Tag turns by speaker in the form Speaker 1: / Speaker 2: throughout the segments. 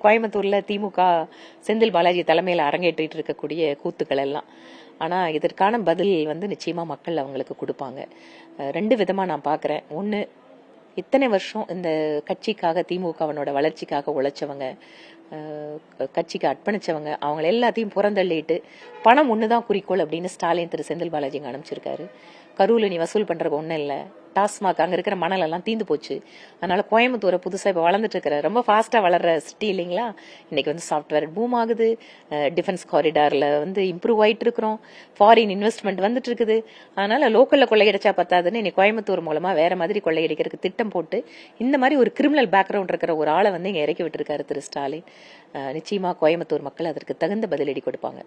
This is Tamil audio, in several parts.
Speaker 1: கோயம்புத்தூர்ல திமுக செந்தில் பாலாஜி தலைமையில் அரங்கேற்றிட்டு இருக்கக்கூடிய கூத்துக்கள் எல்லாம். ஆனா இதற்கான பதில் நிச்சயமா மக்கள் அவங்களுக்கு கொடுப்பாங்க. ரெண்டு விதமா நான் பாக்குறேன். ஒண்ணு, இத்தனை வருஷம் இந்த கட்சிக்காக திமுகவனோட வளர்ச்சிக்காக உழைச்சவங்க, கட்சிக்கு அர்ப்பணிச்சவங்க, அவங்க எல்லாத்தையும் புறந்தள்ளிட்டு பணம் ஒண்ணுதான் குறிக்கோள் அப்படின்னு ஸ்டாலின் திரு செந்தில் பாலாஜி அனுப்பிச்சிருக்காரு. கரூல நீ வசூல் பண்றது ஒண்ணும் இல்ல, டாஸ்மாக் அங்க இருக்கிற மணல் எல்லாம் தீந்து போச்சு, அதனால கோயம்புத்தூரை புதுசா இப்ப வளர்ந்துட்டு இருக்கிற ரொம்ப ஃபாஸ்டா வளர்ற சிட்டி இல்லைங்களா, இன்னைக்கு சாஃப்ட்வேர் பூம் ஆகுது, டிஃபென்ஸ் காரிடார்ல இம்ப்ரூவ் ஆயிட்டு இருக்கிறோம், ஃபாரின் இன்வெஸ்ட்மெண்ட் வந்துட்டு இருக்குது. அதனால லோக்கல்ல கொள்ளையடிச்சா பத்தாதுன்னு இன்னைக்கு கோயம்புத்தூர் மூலமா வேற மாதிரி கொள்ளையடிக்கிறதுக்கு திட்டம் போட்டு இந்த மாதிரி ஒரு கிரிமினல் பேக்ரவுண்ட் இருக்கிற ஒரு ஆளை இங்க இறக்கி விட்டுருக்காரு திரு ஸ்டாலின். நிச்சயமா கோயம்புத்தூர் மக்கள் அதற்கு தகுந்த பதிலடி கொடுப்பாங்க.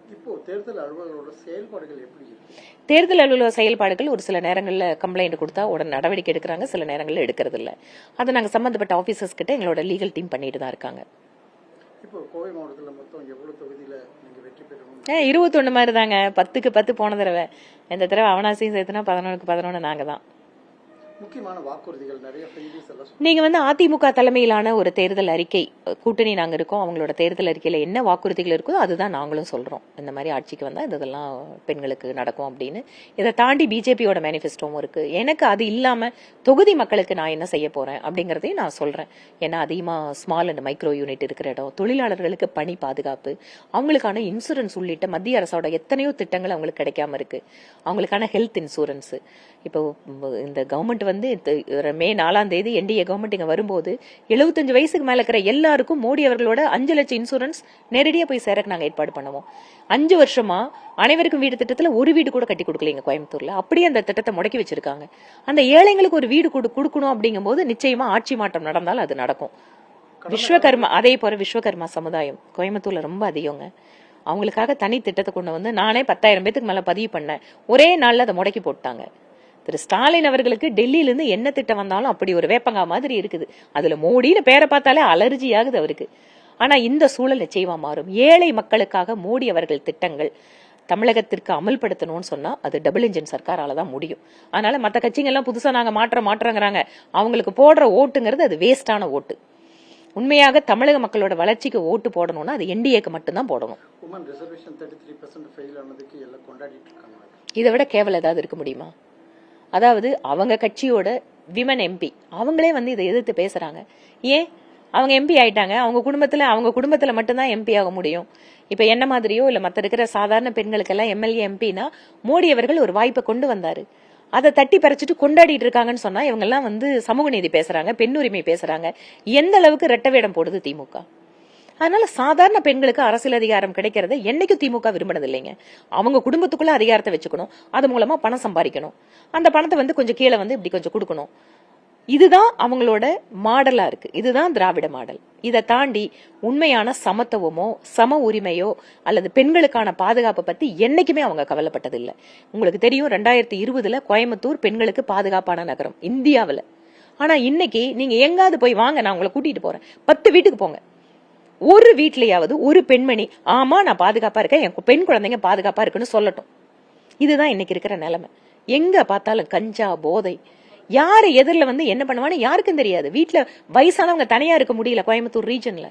Speaker 1: தேர்தல் அலுவலக செயல்பாடுகள் ஒரு சில நேரங்களில் கம்ப்ளைண்ட் கொடுத்தா உடனே நடவடிக்கை எடுக்கிறாங்க, சில நேரங்களில் எடுக்கிறது இல்லை. அதை நாங்கள் சம்பந்தப்பட்ட ஆபீசர்ஸ் கிட்ட எங்களோட லீகல் டீம் பண்ணிட்டு தான் இருக்காங்க. 21 மாதிரி தாங்க, 10க்கு 10 போன தடவை. இந்த தடவை அவனாசியும் சேர்த்துனா 11க்கு 11 நாங்க தான்.
Speaker 2: முக்கியமான வாக்குறுதிகள் நிறைய
Speaker 1: நீங்க அதிமுக தலைமையிலான ஒரு தேர்தல் அறிக்கை கூட்டணி நாங்க இருக்கோம், அவங்களோட தேர்தல் அறிக்கையில என்ன வாக்குறுதிகள் இருக்கோ அதுதான் நாங்களும் சொல்றோம். இந்த மாதிரி ஆட்சிக்கு வந்தா இதெல்லாம் பெண்களுக்கு நடக்கும் அப்படின்னு. இதை தாண்டி பிஜேபியோட மேனிஃபெஸ்டோவும் இருக்கு. எனக்கு அது இல்லாம தொகுதி மக்களுக்கு நான் என்ன செய்ய போறேன் அப்படிங்கறதையும் நான் சொல்றேன். ஏன்னா அதிகமா ஸ்மால் அண்ட் மைக்ரோ யூனிட் இருக்கிற இடம், தொழிலாளர்களுக்கு பணி பாதுகாப்பு, அவங்களுக்கான இன்சூரன்ஸ் உள்ளிட்ட மத்திய அரசோட எத்தனையோ திட்டங்கள் அவங்களுக்கு கிடைக்காம இருக்கு. அவங்களுக்கான ஹெல்த் இன்சூரன்ஸ் இப்போ இந்த கவர்மெண்ட் மே 4ஆம் தேதி என்டிஏ கவர்மெண்ட் இங்க வரும்போது 75 வயசுக்கு மேல இருக்கிற எல்லாருக்கும் மோடி அவர்களோட 5 லட்சம் இன்சூரன்ஸ் நேரடியா போய் சேரக்கு நாங்க ஏற்பாடு பண்ணுவோம். 5 வருஷமா அனைவருக்கும் வீடு திட்டத்துல ஒரு வீடு கூட கட்டி கொடுக்கலீங்க கோயம்புத்தூர்ல. அப்படியே அந்த திட்டத்தை முடக்கி வச்சிருக்காங்க. அந்த ஏழைங்களுக்கு ஒரு வீடு கொடுக்கணும் அப்படிங்கும் போது நிச்சயமா ஆட்சி மாற்றம் நடந்தால் அது நடக்கும். விஸ்வகர்மா, அதே போல விஸ்வகர்மா சமுதாயம் கோயம்புத்தூர்ல ரொம்ப அதிகங்க. அவங்களுக்காக தனி திட்டத்தை கொண்டு நானே 10,000 பேத்துக்கு மேல பதிவு பண்ணேன். ஒரே நாள்ல அதை முடக்கி போட்டாங்க. திரு ஸ்டாலின் அவர்களுக்கு டெல்லியில இருந்து என்ன திட்டம் வந்தாலும் அப்படி ஒரு வேப்பங்கா மாதிரி இருக்குது. அதுல மோடின்னு பேரை பார்த்தாலே அலர்ஜி ஆகுது அவருக்கு. ஆனா இந்த சூழல் நிச்சயமா மாறும். ஏழை மக்களுக்காக மோடி அவர்கள் திட்டங்கள் தமிழகத்திற்கு அமல்படுத்தணும்னு சொன்னா அது டபுள் இன்ஜின் சர்க்காரால தான் முடியும். அதனால மத்த கட்சிங்க எல்லாம் புதுசா நாங்க மாற்றங்கிறாங்க, அவங்களுக்கு போடுற ஓட்டுங்கிறது அது வேஸ்டான ஓட்டு. உண்மையாக தமிழக மக்களோட வளர்ச்சிக்கு ஓட்டு போடணும்னா அது என்டிஏக்கு மட்டும்தான் போடணும். இதை விட கேவலம் ஏதாவது இருக்க முடியுமா? அதாவது அவங்க கட்சியோட விமன் எம்பி அவங்களே இதை எதிர்த்து பேசுறாங்க. ஏன் அவங்க எம்பி ஆயிட்டாங்க, அவங்க குடும்பத்துல மட்டும்தான் எம்பி ஆக முடியும். இப்ப என்ன மாதிரியோ இல்ல மத்த இருக்கிற சாதாரண பெண்களுக்கெல்லாம் எம்எல்ஏ எம்பினா மோடி அவர்கள் ஒரு வாய்ப்பை கொண்டு வந்தாரு. அதை தட்டி பறிச்சுட்டு கொண்டாடிட்டு இருக்காங்கன்னு சொன்னா இவங்க எல்லாம் சமூக நீதி பேசுறாங்க, பெண் உரிமை பேசுறாங்க. எந்த அளவுக்கு ரெட்ட வேடம் போடுது திமுக? அதனால சாதாரண பெண்களுக்கு அரசியல் அதிகாரம் கிடைக்கிறத என்னைக்கும் திமுக விரும்பினது இல்லைங்க. அவங்க குடும்பத்துக்குள்ள அதிகாரத்தை வச்சுக்கணும், அது மூலமா பணம் சம்பாதிக்கணும், அந்த பணத்தை கொஞ்சம் கீழே இப்படி கொஞ்சம் கொடுக்கணும். இதுதான் அவங்களோட மாடலா இருக்கு. இதுதான் திராவிட மாடல். இதை தாண்டி உண்மையான சமத்துவமோ சம உரிமையோ அல்லது பெண்களுக்கான பாதுகாப்பை பத்தி என்னைக்குமே அவங்க கவலைப்பட்டது இல்லை. உங்களுக்கு தெரியும் 2020 கோயம்புத்தூர் பெண்களுக்கு பாதுகாப்பான நகரம் இந்தியாவில். ஆனா இன்னைக்கு நீங்க எங்காவது போய் வாங்க, நான் உங்களை கூட்டிட்டு போறேன், 10 வீட்டுக்கு போங்க, ஒரு வீட்லயாவது ஒரு பெண்மணி ஆமா நான் பாதுகாப்பா இருக்கேன், என் பெண் குழந்தைங்க பாதுகாப்பா இருக்குன்னு சொல்லட்டும். இதுதான் இன்னைக்கு இருக்கிற நிலைமை. எங்க பார்த்தாலும் கஞ்சா போதை, யாரு எதிரில என்ன பண்ணுவான்னு யாருக்கும் தெரியாது. வீட்டுல வயசானவங்க தனியா இருக்க முடியல கோயம்புத்தூர் ரீஜன்ல.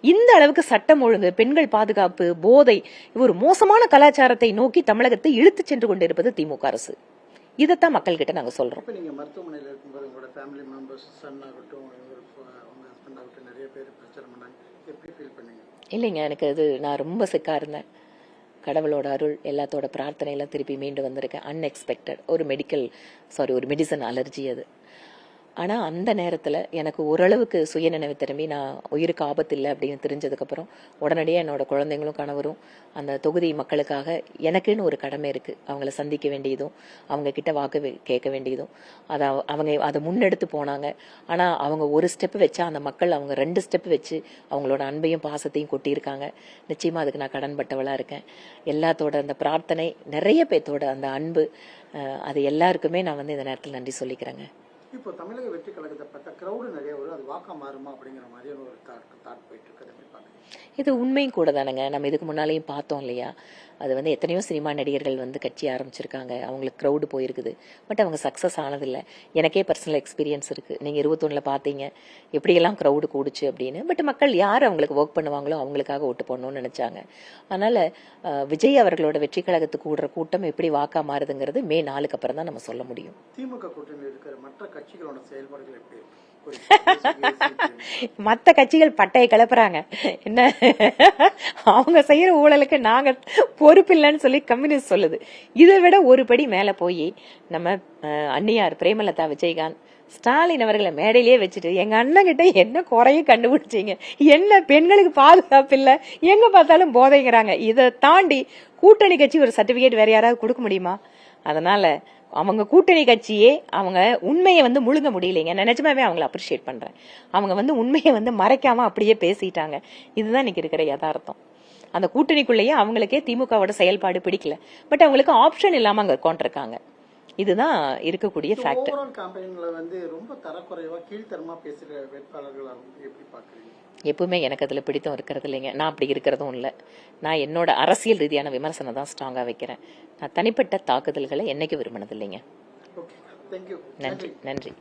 Speaker 1: இந்த அளவுக்கு சட்டம் ஒழுங்கு, பெண்கள் பாதுகாப்பு, போதை, ஒரு மோசமான கலாச்சாரத்தை நோக்கி தமிழகத்தை இழுத்து சென்று கொண்டிருப்பது திமுக அரசு. இதைத்தான் மக்கள் கிட்ட நாங்க சொல்றோம். இல்லைங்க, எனக்கு நான் ரொம்ப சிக்கா இருந்தேன். கடவுளோட அருள், எல்லாத்தோட பிரார்த்தனை எல்லாம் திருப்பி மீண்டு வந்திருக்கேன். அன்எக்ஸ்பெக்டட் ஒரு மெடிசன் அலர்ஜி அது. ஆனா அந்த நேரத்துல எனக்கு ஓரளவுக்கு சுயநினைவு திரும்பி நான் உயிருக்கு ஆபத்து இல்லை அப்படின்னு தெரிஞ்சதுக்கு அப்புறம் உடனடியே என்னோட குழந்தைங்களும் கணவரும் அந்த தொகுதி மக்களுக்காக எனக்குன்னு ஒரு கடமை இருக்கு, அவங்கள சந்திக்க வேண்டியதும் அவங்க கிட்ட வாக்கு கேட்க வேண்டியதும், அவங்க அதை முன்னெடுத்து போனாங்க. ஆனா அவங்க ஒரு ஸ்டெப் வச்சா அந்த மக்கள் அவங்க 2 ஸ்டெப் வச்சு அவங்களோட அன்பையும் பாசத்தையும் கொட்டியிருக்காங்க. நிச்சயமா அதுக்கு நான் கடன்பட்டவளா இருக்கேன். எல்லாத்தோட அந்த பிரார்த்தனை, நிறைய பேர்த்தோட அந்த அன்பு, அது எல்லாருக்குமே நான் இந்த நேரத்தில் நன்றி சொல்லிக்கிறேங்க.
Speaker 2: இப்போ தமிழக வெற்றி கழகத்தை பார்த்தா கிரௌடு நிறைய வரும், அது வாக்கா மாறுமா அப்படிங்கிற மாதிரியான ஒரு தாட் போயிட்டு இருக்கு.
Speaker 1: இது உண்மையும் கூட தானேங்க. நம்ம இதுக்கு முன்னாலேயும் பார்த்தோம் இல்லையா? அது வந்து எத்தனையோ சினிமா நடிகர்கள் வந்து கட்சி ஆரம்பிச்சிருக்காங்க, அவங்களுக்கு க்ரௌடு போயிருக்குது, பட் அவங்க சக்ஸஸ் ஆனதில்லை. எனக்கே பர்சனல் எக்ஸ்பீரியன்ஸ் இருக்குது. நீங்கள் 21 பார்த்தீங்க எப்படியெல்லாம் க்ரௌடு கூடுச்சு அப்படின்னு. பட் மக்கள் யார் அவங்களுக்கு ஒர்க் பண்ணுவாங்களோ அவங்களுக்காக ஓட்டு போடணும்னு நினச்சாங்க. அதனால் விஜய் அவர்களோட வெற்றி கழகத்துக்கு கூடுற கூட்டம் எப்படி வாக்கா மாறுதுங்கிறது மே 4க்கு அப்புறம் தான் நம்ம சொல்ல முடியும்.
Speaker 2: திமுக கூட்டணியில் இருக்கிற மற்ற கட்சிகளோட செயல்பாடுகள் எப்படி இருக்கு?
Speaker 1: மற்ற கட்சிகள் பட்டையை கிளப்புறாங்க. என்ன அவங்க செய்யற ஊழலுக்கு நாங்க பொறுப்பில்லைன்னு சொல்லி கம்யூனிஸ்ட் சொல்லுது. இதை விட ஒரு படி மேல போய் நம்ம அன்னியார் பிரேமலதா விஜயகாந்த் ஸ்டாலின் அவர்களை மேடையிலேயே வச்சுட்டு எங்க அண்ணன் கிட்ட என்ன குறையும் கண்டுபிடிச்சீங்க, என்ன பெண்களுக்கு பாதுகாப்பு இல்ல, எங்க பார்த்தாலும் போதைங்கிறாங்க. இதை தாண்டி கூட்டணி கட்சி ஒரு சர்டிபிகேட் வேற யாராவது கொடுக்க முடியுமா? அதனால அவங்க கூட்டணி கட்சியே அவங்க உண்மையை வந்து முழுங்க முடியலைங்க. நான் நிஜமாவே அவங்களை அப்ரிஷியேட் பண்றேன். அவங்க வந்து உண்மையை வந்து மறைக்காம அப்படியே பேசிட்டாங்க. இதுதான் இன்னைக்கு இருக்கிற யதார்த்தம். அந்த கூட்டணிக்குள்ளேயே அவங்களுக்கே திமுகவோட செயல்பாடு பிடிக்கல, பட் அவங்களுக்கு ஆப்ஷன் இல்லாம அங்க உட்காந்துருக்காங்க. இதுதான் இருக்கக்கூடிய ஃபேக்ட்.
Speaker 2: ஓவரால் கேம்பெயின்ல வந்து ரொம்ப தரக்குறைவா கீழ்த்தரமா பேசுற வேட்பாளர்கள் எப்படி பாக்குறீங்க?
Speaker 1: எப்பவுமே எனக்கு அதுல பிடித்தம் இருக்கிறது இல்லைங்க. நான் அப்படி இருக்கிறதும் இல்லை. நான் என்னோட அரசியல் ரீதியான விமர்சனம் தான் ஸ்ட்ராங்கா வைக்கிறேன். நான் தனிப்பட்ட தாக்குதல்களை என்னைக்கு விரும்பினது இல்லைங்க.
Speaker 2: Okay, thank you.
Speaker 1: நன்றி.